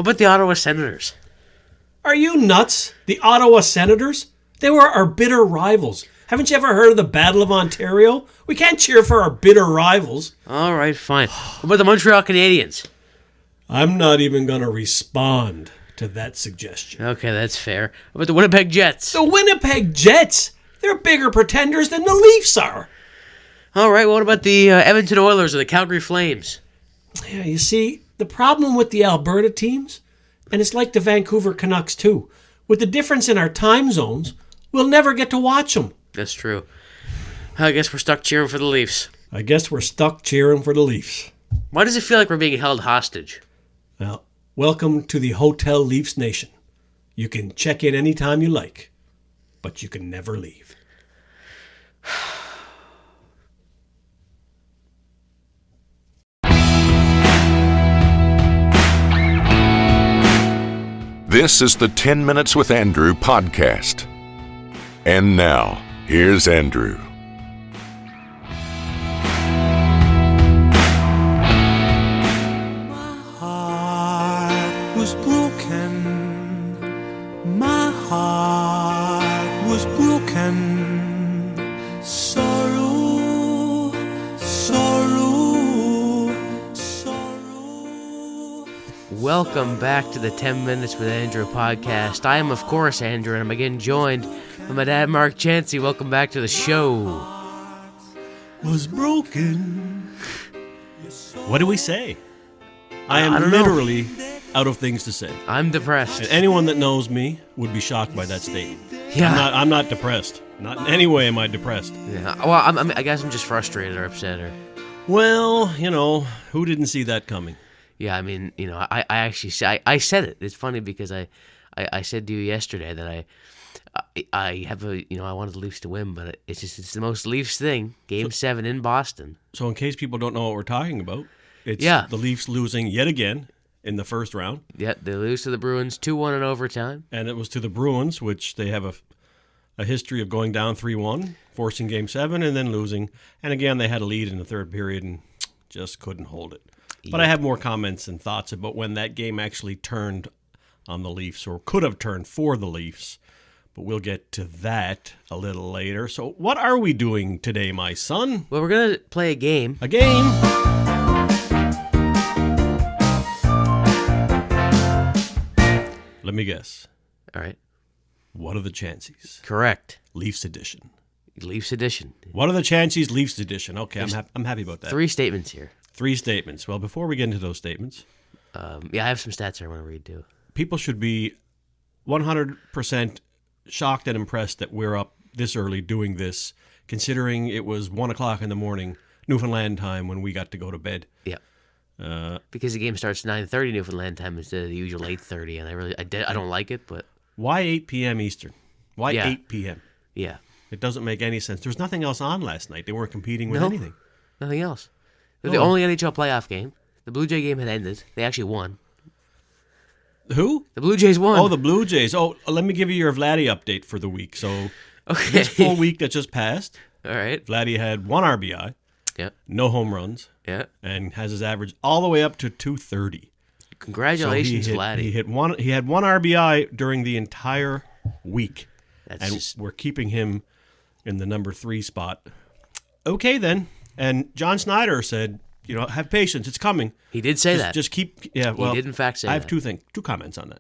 What about the Ottawa Senators? Are you nuts? The Ottawa Senators? They were our bitter rivals. Haven't you ever heard of the Battle of Ontario? We can't cheer for our bitter rivals. All right, fine. What about the Montreal Canadiens? I'm not even going to respond to that suggestion. Okay, that's fair. What about the Winnipeg Jets? The Winnipeg Jets? They're bigger pretenders than the Leafs are. All right, what about the Edmonton Oilers or the Calgary Flames? Yeah, you see, the problem with the Alberta teams, and it's like the Vancouver Canucks too, with the difference in our time zones, we'll never get to watch them. That's true. I guess we're stuck cheering for the Leafs. I guess we're stuck cheering for the Leafs. Why does it feel like we're being held hostage? Well, welcome to the Hotel Leafs Nation. You can check in anytime you like, but you can never leave. This is the 10 Minutes with Andrew podcast. And now, here's Andrew. My heart was broken. My heart was broken. Sorrow, sorrow, sorrow. Welcome back to the 10 Minutes with Andrew podcast. I am, of course, Andrew, and I'm again joined by my dad, Mark Chanceys. Welcome back to the show. Was broken. What do we say? I am I don't know. literally out of things to say. I'm depressed. And anyone that knows me would be shocked by that statement. Yeah. I'm not depressed. Not in any way am I depressed. Yeah. Well, I guess I'm just frustrated or upset. Or Well, you know, who didn't see that coming? yeah, I mean, you know, I actually I said it. It's funny because I said to you yesterday that I have I wanted the Leafs to win, but it's the most Leafs thing. Game 7 in Boston. So in case people don't know what we're talking about, it's Yeah. the Leafs losing yet again in the first round. Yeah, they lose to the Bruins 2-1 in overtime. And it was to the Bruins, which they have a history of going down 3-1, forcing Game 7, and then losing. And again, they had a lead in the third period and just couldn't hold it. But I have more comments and thoughts about when that game actually turned on the Leafs, or could have turned for the Leafs. But we'll get to that a little later. So what are we doing today, my son? Well, we're gonna play a game. A game. Let me guess. All right, What are the Chanceys? correct. Leafs edition. Leafs edition. What are the Chanceys? Leafs edition. Okay, I'm happy about that. 3 statements here. 3 statements. Well, before we get into those statements, Yeah, I have some stats I want to read too. people should be 100% shocked and impressed that we're up this early doing this, considering it was 1 o'clock in the morning, Newfoundland time, when we got to go to bed. Yeah. Because the game starts 9:30 Newfoundland time instead of the usual 8:30, and I don't like it, but Why 8 p.m. Eastern? Why Yeah. 8 p.m.? yeah, It doesn't make any sense. There was nothing else on last night. They weren't competing with No. anything. nothing else. They're the No. only NHL playoff game. The Blue Jay game had ended. They actually won. Who? The Blue Jays won. Oh, the Blue Jays. Oh, let me give you your Vladdy update for the week. So okay. this full week that just passed, All right. Vladdy had 1 RBI, Yeah. no home runs, Yeah. and has his average all the way up to 230. Congratulations, so Vladdy. He had 1 RBI during the entire week, That's and just we're keeping him in the number 3 spot. Okay, then. And John Snyder said, have patience. It's coming. he did say that. Just keep. Yeah. Well, he did in fact say I have that. two comments on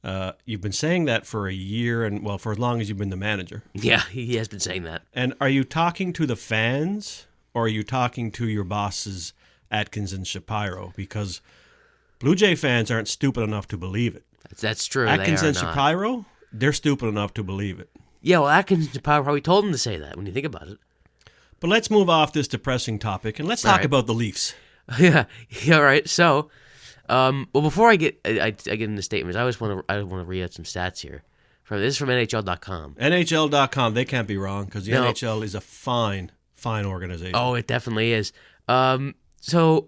that. You've been saying that for a year, and well, for as long as you've been the manager. Yeah, he has been saying that. And are you talking to the fans, or are you talking to your bosses, Atkins and Shapiro? Because Blue Jay fans aren't stupid enough to believe it. That's true. Atkins they are and not. Shapiro, they're stupid enough to believe it. Yeah, well, Atkins and Shapiro probably told him to say that when you think about it. But let's move off this depressing topic, and let's talk right. about the Leafs. Yeah. All right. So, well, before I get into statements, I want to read out some stats here. This is from NHL.com. NHL.com, they can't be wrong, because the No. NHL is a fine organization. Oh, it definitely is. So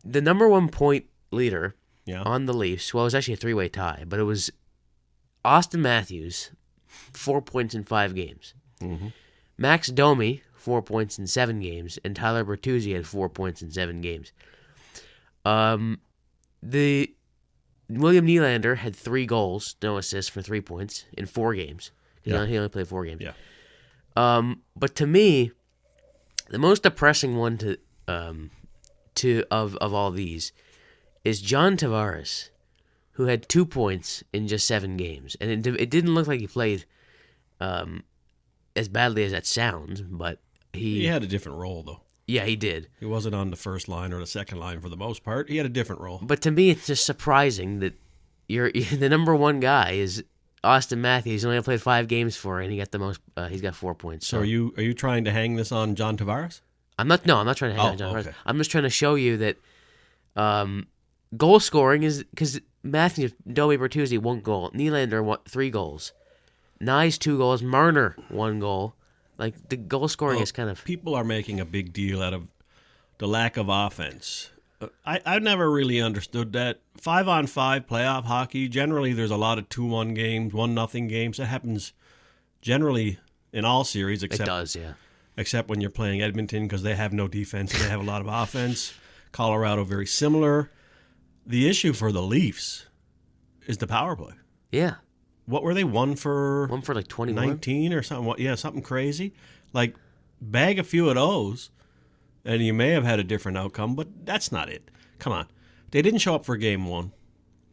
the number 1 point leader Yeah. on the Leafs, well, it was actually a 3-way tie, but it was Austin Matthews, 4 points in 5 games. Mm-hmm. Max Domi, 4 points in 7 games, and Tyler Bertuzzi had 4 points in 7 games. the William Nylander had 3 goals, no assists for 3 points in 4 games. He only played 4 games. Yeah. But to me, the most depressing one of all these is John Tavares, who had 2 points in just 7 games, and it didn't look like he played as badly as that sounds, but He had a different role, though. yeah, he did. He wasn't on the first line or the second line for the most part. He had a different role. But to me, it's just surprising that the number one guy is Austin Matthews. He only played 5 games for, and he got the most. He's got 4 points. So are you trying to hang this on John Tavares? I'm not. No, I'm not trying to hang on John Tavares. Okay. I'm just trying to show you that goal scoring is because Matthews, Dobie Bertuzzi 1 goal, Nylander 3 goals, Nye 2 goals, Marner 1 goal. Like the goal scoring is kind of. People are making a big deal out of the lack of offense. I've never really understood that. 5-on-5 playoff hockey, generally there's a lot of 2-1 games, 1-0 games. That happens generally in all series, It does, yeah. except when you're playing Edmonton because they have no defense and they have a lot of offense. Colorado, very similar. The issue for the Leafs is the power play. Yeah. What were they, 1 for Like 21? 19 or something? Yeah, something crazy. Like, bag a few of those, and you may have had a different outcome, but that's not it. Come on. They didn't show up for Game 1.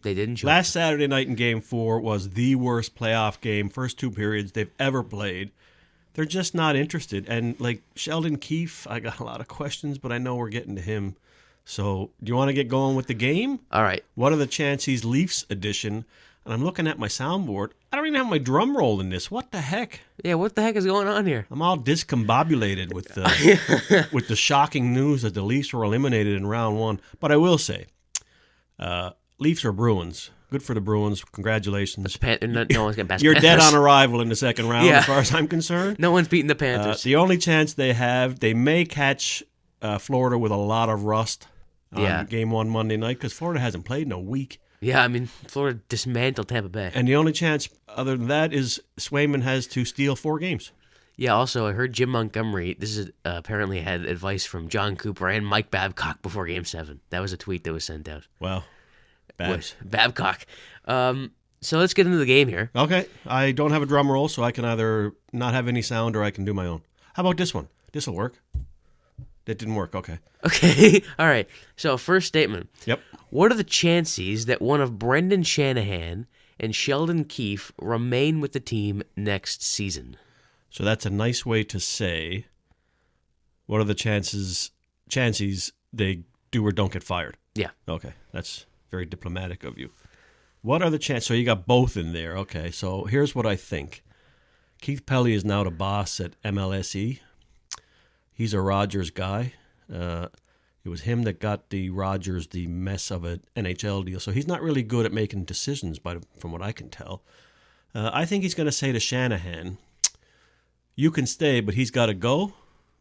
They didn't show Last Saturday night in Game 4 was the worst playoff game, first 2 periods they've ever played. They're just not interested. And, like, Sheldon Keefe, I got a lot of questions, but I know we're getting to him. So, do you want to get going with the game? All right. What are the Chanceys Leafs edition? And I'm looking at my soundboard. I don't even have my drum roll in this. What the heck? Yeah, what the heck is going on here? I'm all discombobulated with the shocking news that the Leafs were eliminated in round 1. But I will say, Leafs or Bruins. Good for the Bruins. Congratulations. No one's getting past You're Panthers. dead on arrival in the second round, Yeah. as far as I'm concerned. No one's beating the Panthers. The only chance they have, they may catch Florida with a lot of rust on Game 1 Monday night because Florida hasn't played in a week. Yeah, I mean, Florida dismantled Tampa Bay. And the only chance other than that is Swayman has to steal 4 games. Yeah, also, I heard Jim Montgomery, this is apparently had advice from John Cooper and Mike Babcock before Game 7. That was a tweet that was sent out. Wow. Babs. Babcock. So let's get into the game here. Okay. I don't have a drum roll, so I can either not have any sound or I can do my own. How about this one? This will work. That didn't work. Okay. Okay. All right. So, first statement. Yep. What are the chances that one of Brendan Shanahan and Sheldon Keefe remain with the team next season? So that's a nice way to say, what are the chances they do or don't get fired? Yeah. Okay. That's very diplomatic of you. What are the chances? So you got both in there. Okay. So here's what I think. Keith Pelley is now the boss at MLSE. He's a Rogers guy. It was him that got the Rogers the mess of an NHL deal. So he's not really good at making decisions, from what I can tell. I think he's going to say to Shanahan, you can stay, but he's got to go.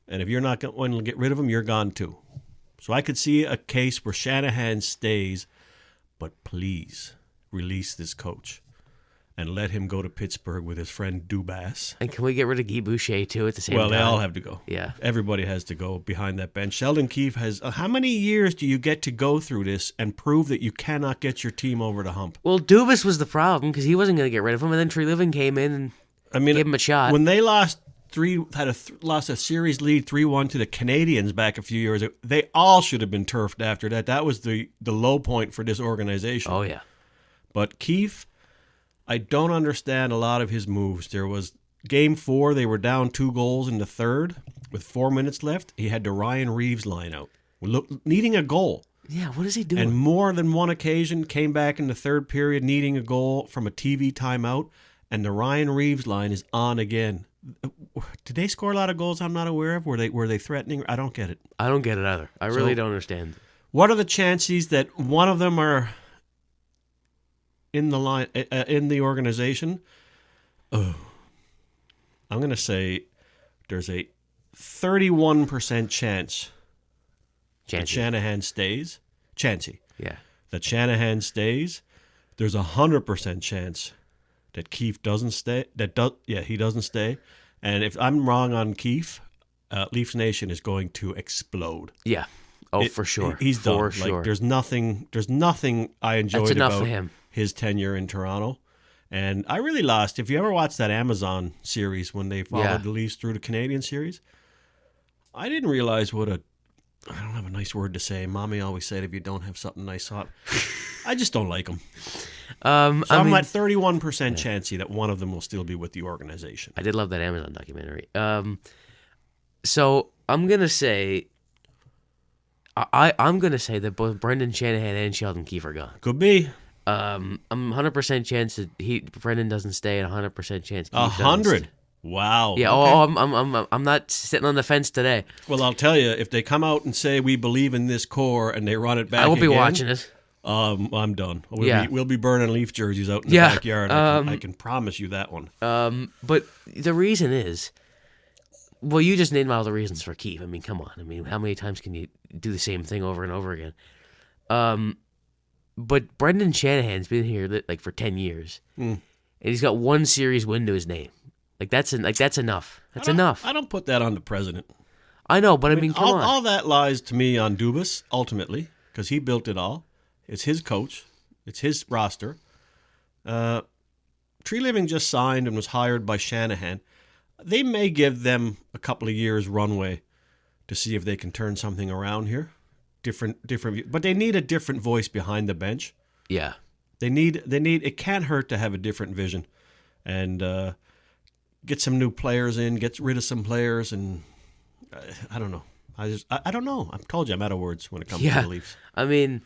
And if you're not going to get rid of him, you're gone too. So I could see a case where Shanahan stays, but please release this coach and let him go to Pittsburgh with his friend Dubas. And can we get rid of Guy Boucher, too, at the same time? Well, they all have to go. Yeah. Everybody has to go behind that bench. Sheldon Keefe has... how many years do you get to go through this and prove that you cannot get your team over the hump? Well, Dubas was the problem because he wasn't going to get rid of him, and then Treliving came in and gave him a shot. When they lost lost a series lead 3-1 to the Canadians back a few years ago, they all should have been turfed after that. That was the low point for this organization. Oh, yeah. But Keefe, I don't understand a lot of his moves. There was Game 4, they were down 2 goals in the third with 4 minutes left. He had the Ryan Reeves line out, needing a goal. Yeah, what is he doing? And more than one occasion came back in the third period needing a goal from a TV timeout, and the Ryan Reeves line is on again. Did they score a lot of goals I'm not aware of? Were they threatening? I don't get it. I don't get it either. I really don't understand. What are the chances that one of them are in the line in the organization? Oh, I'm going to say there's a 31% chance that Shanahan stays. Chancey. Yeah. That Shanahan stays. There's a 100% chance that Keefe doesn't stay. He doesn't stay. And if I'm wrong on Keefe, Leafs Nation is going to explode. Yeah. Oh, for sure. He's done. For sure. Like, there's nothing I enjoyed That's enough about for him. his tenure in Toronto. And I really lost. If you ever watched that Amazon series when they followed the Leafs through the Canadian series, I didn't realize I don't have a nice word to say. Mommy always said if you don't have something nice on. I just don't like them. I'm at 31% chancey that one of them will still be with the organization. I did love that Amazon documentary. So I'm gonna say, I'm gonna say that both Brendan Shanahan and Sheldon Keefe are gone. Could be. I'm 100% chance that Brendan doesn't stay, and 100% chance Keefe 100. Wow. Yeah. Okay. I'm not sitting on the fence today. Well, I'll tell you, if they come out and say we believe in this core and they run it back, I won't be again, watching it. I'm done. Yeah. We'll be burning Leaf jerseys out in the backyard. I can promise you that one. But the reason is, well, you just named all the reasons for Keefe. I mean, come on. I mean, how many times can you do the same thing over and over again? But Brendan Shanahan's been here like for 10 years, and he's got one series win to his name. That's enough. That's enough. I don't put that on the president. I know, but I mean, come on. All that lies to me on Dubas ultimately because he built it all. It's his coach. It's his roster. Tree Living just signed and was hired by Shanahan. They may give them a couple of years runway to see if they can turn something around here. Different, but they need a different voice behind the bench. Yeah. They need. It can't hurt to have a different vision, and get some new players in. Get rid of some players, and I don't know. I don't know. I've told you I'm out of words when it comes to the Leafs. I mean,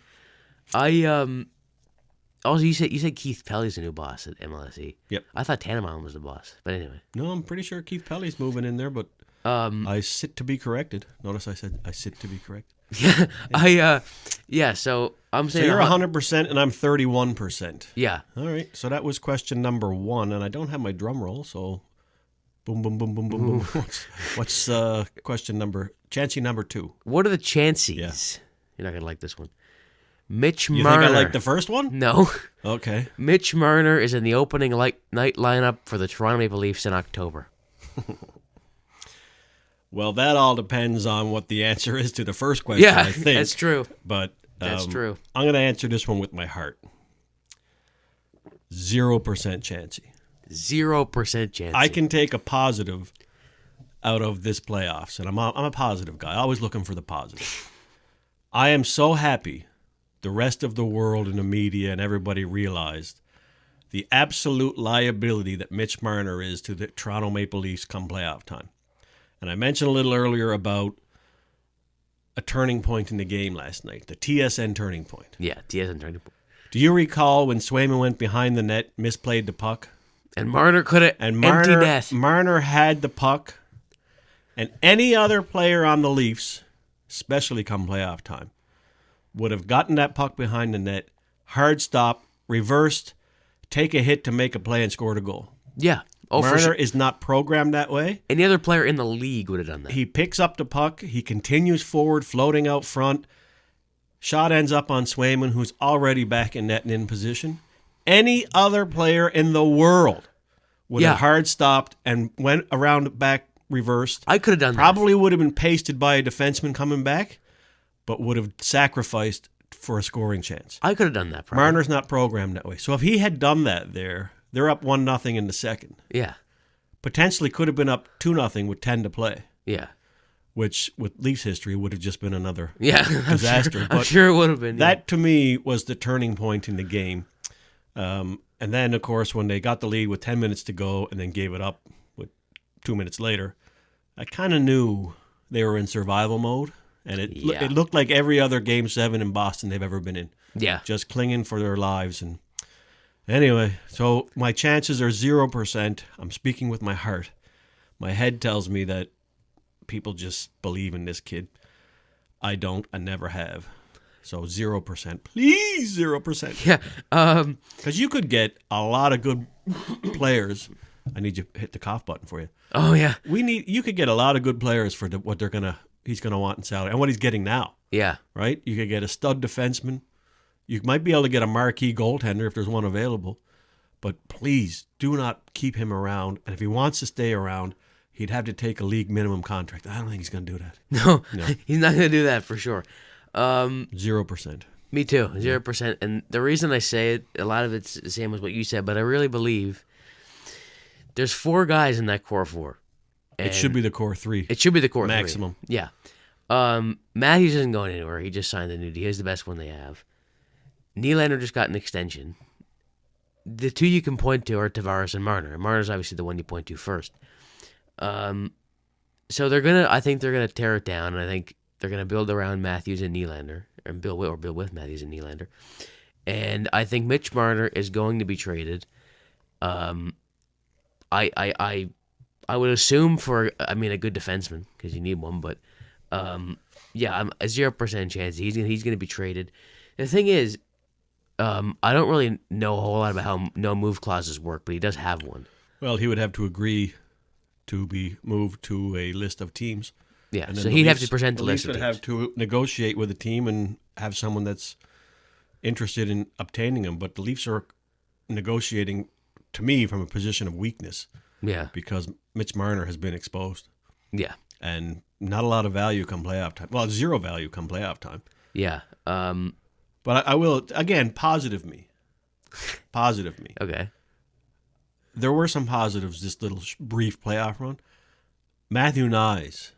also you said Keith Pelly's the new boss at MLSE. Yep. I thought Tannebaum was the boss, but anyway. No, I'm pretty sure Keith Pelly's moving in there, but I sit to be corrected. Notice I said I sit to be corrected. So I'm saying so you're 100% and I'm 31%. Yeah. All right. So that was question number 1, and I don't have my drum roll, so boom, boom, boom, boom, boom, boom. What's Chancey number 2? What are the Chanceys? Yeah. You're not gonna like this one. Mitch You Marner. think I like the first one? No. Okay. Mitch Marner is in the opening night lineup for the Toronto Maple Leafs in October. Well, that all depends on what the answer is to the first question, Yeah, I think. that's true. But That's true. I'm going to answer this one with my heart. 0% Chancey. 0% chance. I can take a positive out of this playoffs, and I'm a positive guy, always looking for the positive. I am so happy the rest of the world and the media and everybody realized the absolute liability that Mitch Marner is to the Toronto Maple Leafs come playoff time. And I mentioned a little earlier about a turning point in the game last night, the TSN turning point. Yeah, TSN turning point. Do you recall when Swayman went behind the net, misplayed the puck? And Marner could have empty net. Marner had the puck, and any other player on the Leafs, especially come playoff time, would have gotten that puck behind the net, hard stop, reversed, take a hit to make a play and scored a goal. Yeah. Oh, Marner for sure. is not programmed that way. Any other player in the league would have done that. He picks up the puck. He continues forward, floating out front. Shot ends up on Swayman, who's already back in net and in position. Any other player in the world would have hard stopped and went around back reversed. I could have done Probably would have been pasted by a defenseman coming back, but would have sacrificed for a scoring chance. I could have done that. Probably. Marner's not programmed that way. So if he had done that there, they're up 1-0 in the second. Yeah. Potentially could have been up 2-0 with 10 to play. Yeah. Which, with Leafs history, would have just been another disaster. But I'm sure it would have been. That, to me, was the turning point in the game. And then, of course, when they got the lead with 10 minutes to go and then gave it up with 2 minutes later, I kind of knew they were in survival mode. And it looked like every other Game 7 in Boston they've ever been in. Yeah. Just clinging for their lives. And anyway, so my chances are 0%. I'm speaking with my heart. My head tells me that people just believe in this kid. I don't. I never have. So 0%. Please, 0%. Yeah. Because you could get a lot of good players. I need you to hit the cough button for you. Oh, yeah. You could get a lot of good players for what he's gonna want in salary and what he's getting now. Yeah. Right? You could get a stud defenseman. You might be able to get a marquee goaltender if there's one available. But please do not keep him around. And if he wants to stay around, he'd have to take a league minimum contract. I don't think he's going to do that. No, he's not going to do that for sure. 0%. Me too, 0%. And the reason I say it, a lot of it's the same as what you said, but I really believe there's 4 guys in that core 4. It should be the core 3. It should be the core maximum. 3. Yeah. Matthews isn't going anywhere. He just signed a new deal. He's the best one they have. Nylander just got an extension. The 2 you can point to are Tavares and Marner. Marner's obviously the one you point to first. So I think they're gonna tear it down, and I think they're gonna build around Matthews and Nylander, or build with Matthews and Nylander. And I think Mitch Marner is going to be traded. I would assume for a good defenseman, because you need one, but yeah, I'm a 0% chance he's gonna be traded. The thing is, I don't really know a whole lot about how no move clauses work, but he does have one. Well, he would have to agree to be moved to a list of teams. Yeah, and then so the he'd have Leafs- to present the list Leafs of would teams. have to negotiate with the team and have someone that's interested in obtaining him. But the Leafs are negotiating, to me, from a position of weakness. Yeah, Because Mitch Marner has been exposed. yeah, And not a lot of value come playoff time. Well, 0 value come playoff time. yeah. But I will, again, positive me. Positive me. Okay. There were some positives this little brief playoff run. Matthew Nyes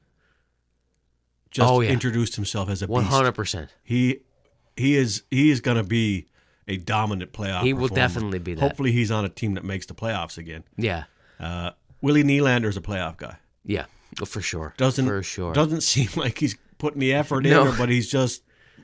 just introduced himself as a beast. 100%. He is going to be a dominant playoff He will performer. definitely be that. Hopefully he's on a team that makes the playoffs again. Yeah, Willie Nylander's a playoff guy. yeah, for sure. Doesn't seem like he's putting the effort No. in, but he's just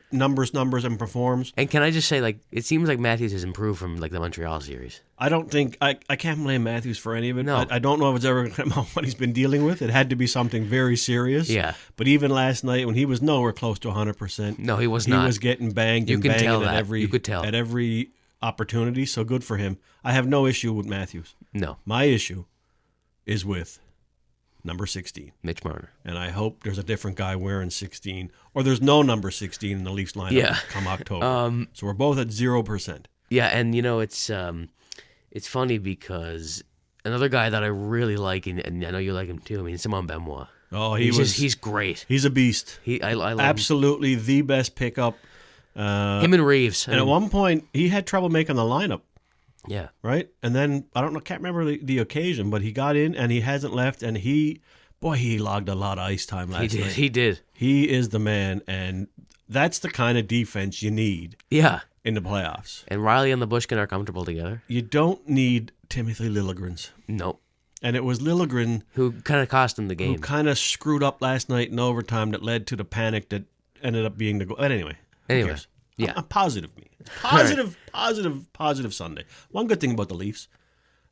numbers, and performs. And can I just say, it seems like Matthews has improved from the Montreal series. I don't think I can't blame Matthews for any of it. No. I don't know if it's ever going to come out what he's been dealing with. It had to be something very serious. Yeah. But even last night, when he was nowhere close to 100%, No, he was he not. was getting banged You and can banging tell at that. every You could tell. at every opportunity. So good for him. I have no issue with Matthews. No, My issue is with number 16. Mitch Marner. And I hope there's a different guy wearing 16, or there's no number 16 in the Leafs lineup Yeah. come October. So we're both at 0%. Yeah, and it's funny because another guy that I really like, and I know you like him too. I mean, Simon Benoit. Oh, He's great. he's a beast. I love Absolutely the best pickup. him and Reeves. And at one point, he had trouble making the lineup, yeah, right? And then, can't remember the occasion, but he got in and he hasn't left. And he logged a lot of ice time last night. He did. He is the man. And that's the kind of defense you need Yeah, in the playoffs. and Riley and Labushkin are comfortable together. You don't need Timothy Liljegren's. Nope. And it was Liljegren Who kind of cost him the who game. kind of screwed up last night in overtime that led to the panic that ended up being the goal. But anyway, who cares? yeah. I'm positive me. Positive Sunday. One good thing about the Leafs,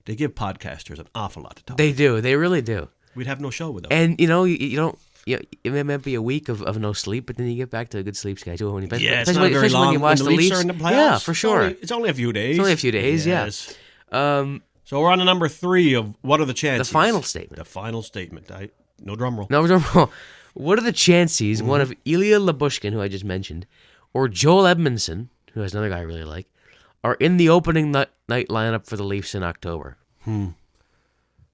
they give podcasters an awful lot to talk. They do. They really do. We'd have no show without. And you don't. It might be a week of no sleep, but then you get back to a good sleep schedule when you. Yeah, it's especially not very when long. you watch When the Leafs Leafs are in the playoffs. Yeah, for sure. It's only a few days. It's only a few days, yeah. Yes. So we're on to number 3 of what are the chances? The final statement. The final statement. No drum roll. No, what are the chances one of Ilya Labushkin, who I just mentioned, or Joel Edmondson, who is another guy I really like, are in the opening night lineup for the Leafs in October?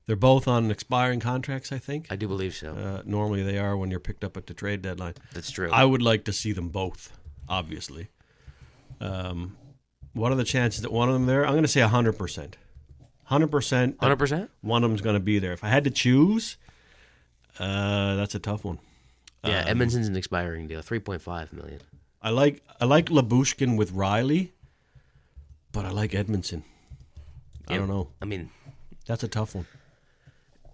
They're both on expiring contracts, I think. I do believe so. Normally they are when you're picked up at the trade deadline. That's true. I would like to see them both, obviously. What are the chances that one of them there? I'm going to say 100%. 100%. 100%? One of them's going to be there. If I had to choose, that's a tough one. Yeah, Edmondson's an expiring deal, $3.5 million. I like Labushkin with Riley, but I like Edmondson. I don't know. I mean, That's a tough one.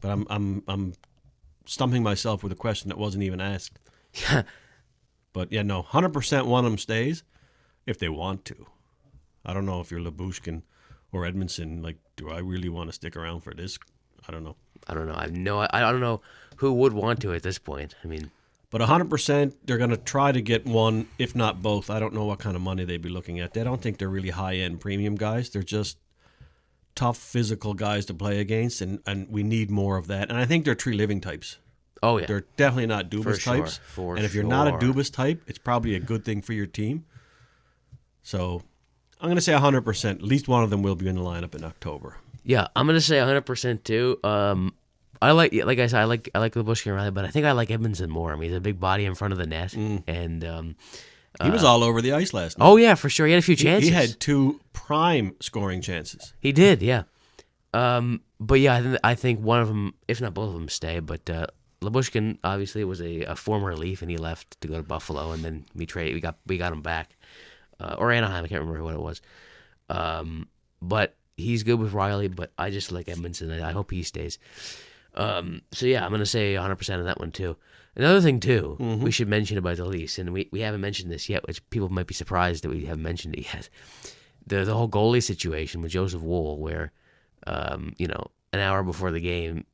But I'm stumping myself with a question that wasn't even asked. But yeah, no, 100% one of them stays if they want to. I don't know if you're Labushkin or Edmondson. Like, do I really want to stick around for this? I don't know. I don't know. I don't know who would want to at this point. I mean, But 100%, they're going to try to get one, if not both. I don't know what kind of money they'd be looking at. They don't think they're really high-end premium guys. They're just tough, physical guys to play against, and we need more of that. And I think they're tree living types. oh yeah, They're definitely not Dubas sure, types. for And if you're not a sure. Dubas type, it's probably a good thing for your team. So I'm going to say 100%. At least one of them will be in the lineup in October. yeah. I'm gonna say 100% too. I like I said, I like Labushkin and Riley, but I think I like Edmondson more. I mean, he's a big body in front of the net, and He was all over the ice last night. Oh, yeah, for sure. He had a few chances. He had 2 prime scoring chances. He did, yeah. But yeah, I think one of them, if not both of them, stay. But Lyubushkin obviously was a former Leaf, and he left to go to Buffalo, and then we got him back, or Anaheim. I can't remember what it was. But he's good with Riley. But I just like Edmondson. I hope he stays. So yeah, I'm gonna say 100% on that one too. Another thing too, we should mention about the Leafs, and we haven't mentioned this yet, which people might be surprised that we haven't mentioned it yet. The whole goalie situation with Joseph Woll, where an hour before the game,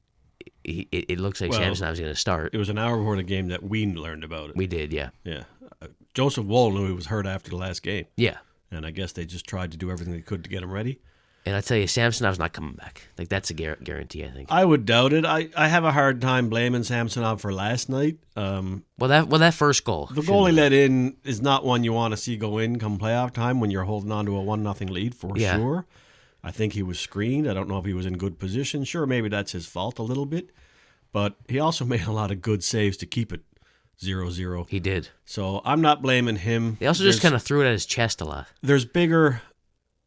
it looks like Samsonov was going to start. It was an hour before the game that we learned about it. We did, yeah. Yeah. Joseph Woll knew he was hurt after the last game. Yeah. And I guess they just tried to do everything they could to get him ready. And I tell you, Samsonov's not coming back. Like, that's a guarantee, I think. I would doubt it. I have a hard time blaming Samsonov for last night. That first goal. The goal he let in is not one you want to see go in come playoff time when you're holding on to a 1-0 lead for sure. I think he was screened. I don't know if he was in good position. Sure, maybe that's his fault a little bit. But he also made a lot of good saves to keep it 0-0. He did. So I'm not blaming him. He also just kind of threw it at his chest a lot. There's bigger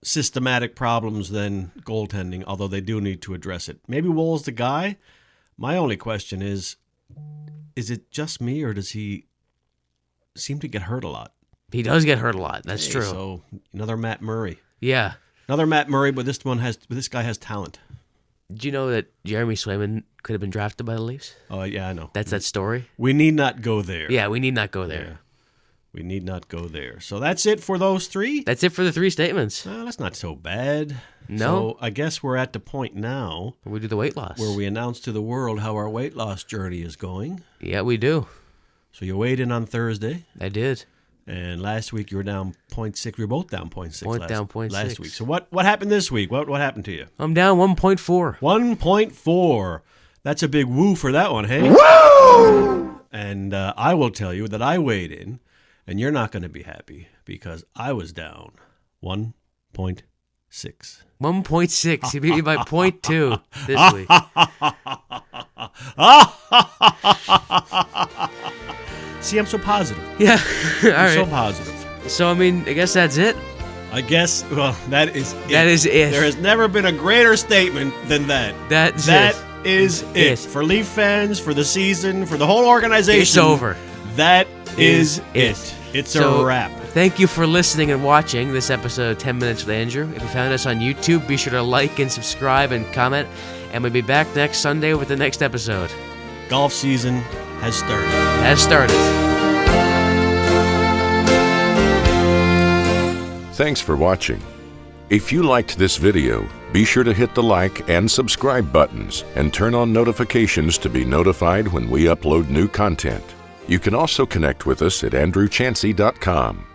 systematic problems than goaltending, although they do need to address it. Maybe Woll's the guy. My only question is it just me, or does he seem to get hurt a lot? He does get hurt a lot. That's true. So another Matt Murray. Yeah. Another Matt Murray, but this guy has talent. Did you know that Jeremy Swayman could have been drafted by the Leafs? Oh, yeah, I know. That's that story? We need not go there. Yeah, we need not go there. Yeah. We need not go there. So that's it for those 3? That's it for the 3 statements. That's not so bad. No. So I guess we're at the point now We do the weight loss. where we announce to the world how our weight loss journey is going. Yeah, we do. So you weighed in on Thursday. I did. And last week you were down 0.6. We were both down 0.6 down 0.6. last week. So what happened this week? What happened to you? I'm down 1.4. 1.4. That's a big woo for that one, hey? Woo! And I will tell you that I weighed in, and you're not going to be happy because I was down 1.6. 1.6. He beat me by 0.2 this week. See, I'm so positive. Yeah. All right. So positive. So, I mean, I guess that's it. I guess, well, that is it. That is it. There has never been a greater statement than that. That is it. For Leaf fans, for the season, for the whole organization. It's over. That is it. It's a wrap. Thank you for listening and watching this episode of 10 Minutes with Andrew. If you found us on YouTube, be sure to like and subscribe and comment. And we'll be back next Sunday with the next episode. Golf season has started. Thanks for watching. If you liked this video, be sure to hit the like and subscribe buttons and turn on notifications to be notified when we upload new content. You can also connect with us at andrewchancey.com.